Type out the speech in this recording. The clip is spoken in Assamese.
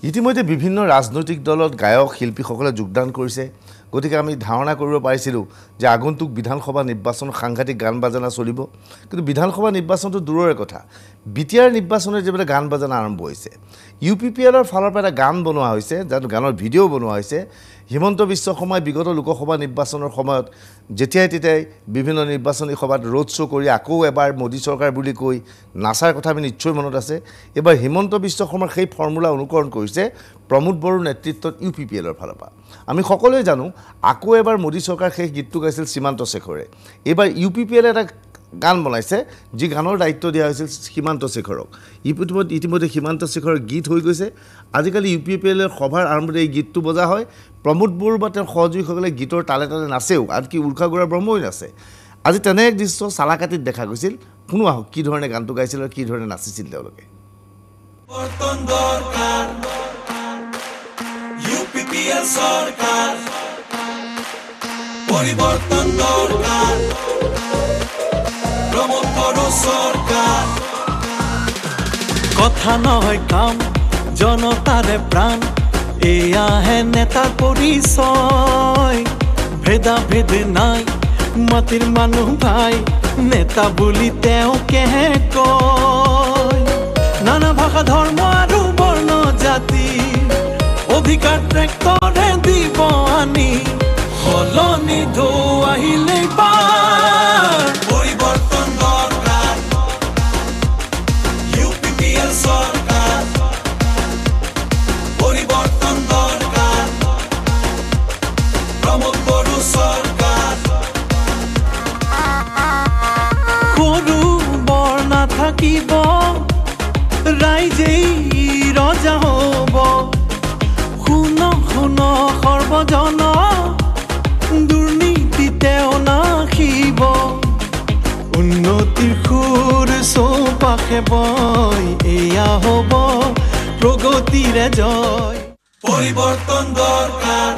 ইতিমধ্যে বিভিন্ন ৰাজনৈতিক দলত গায়ক শিল্পীসকলে যোগদান কৰিছে গতিকে আমি ধাৰণা কৰিব পাৰিছিলোঁ যে আগন্তুক বিধানসভা নিৰ্বাচন সাংঘাতিক গান বাজনা চলিব কিন্তু বিধানসভা নিৰ্বাচনটো দূৰৰে কথা বিটিআৰ নিৰ্বাচনৰ যেবেলা গান বাজনা আৰম্ভ হৈছে ইউপিপিএলৰ ফালৰ পৰা এটা গান বনোৱা হৈছে যাৰ গানৰ ভিডিঅ' বনোৱা হৈছে হিমন্ত বিশ্ব শৰ্মাই বিগত লোকসভা নিৰ্বাচনৰ সময়ত যেতিয়াই তেতিয়াই বিভিন্ন নিৰ্বাচনী সভাত ৰোড শ্ব' কৰি আকৌ এবাৰ মোদী চৰকাৰ বুলি কৈ নাচাৰ কথা আমি নিশ্চয় মনত আছে এবাৰ হিমন্ত বিশ্ব শৰ্মাৰ সেই ফৰ্মুলা অনুকৰণ কৰিছে প্ৰমোদ বড়োৰ নেতৃত্বত ইউপিপিএলৰ ফালৰ পৰা আমি সকলোৱে জানো আকৌ এবাৰ মোদী চৰকাৰ সেই গীতটো গাইছিল সীমান্ত শেখৰে এবাৰ ইউপিপিএল এটা গান বনাইছে যি গানৰ দায়িত্ব দিয়া হৈছিল সীমান্ত শেখৰক ইতিমধ্যে সীমান্ত শেখৰৰ গীত হৈ গৈছে আজিকালি ইউপিপিএলৰ সভাৰ আৰম্ভতে এই গীতটো বজা হয় প্ৰমোদ বড়ো বা তেওঁৰ সহযোগীসকলে গীতৰ তালে তালে নাচেও আনকি উৰ্খা গোৰা ব্ৰহ্মই নাচে আজি তেনে এক দৃশ্য চালাকাতিত দেখা গৈছিল শুনো আহক কি ধৰণে গানটো গাইছিল আৰু কি ধৰণে নাচিছিল তেওঁলোকে ইউপিপিএল সরকার পরিবর্তন দরকার প্রমোদ বড়ো সরকার কথা নয় কাম জনতারে প্রাণ এয়া হে নেতার পরিচয় ভেদা ভেদ নাই মাটির মানুহ ভাই নেতা বুলি তেওঁ কেহে কয় নানা ভাষা ধৰ্ম আৰু বৰ্ণ জাতি অধিকাৰ ট্ৰেক্টৰে দিব আনি সলনি ঢৌ আহিলে পাৰ পৰিৱৰ্তন দৰকাৰ ইউপিপিএল চৰকাৰ পৰিৱৰ্তন দৰকাৰ প্ৰমোদ বড়ো চৰকাৰ সৰু বৰ নাথাকিব ৰাইজেই ৰজা হ'ব শুন সৰ্বজন দুৰ্নীতি তেওঁ নাখিব উন্নতিৰ সুৰ চৌপাশে বয় এয়া হ'ব প্ৰগতিৰে জয় পৰিৱৰ্তন দৰকাৰ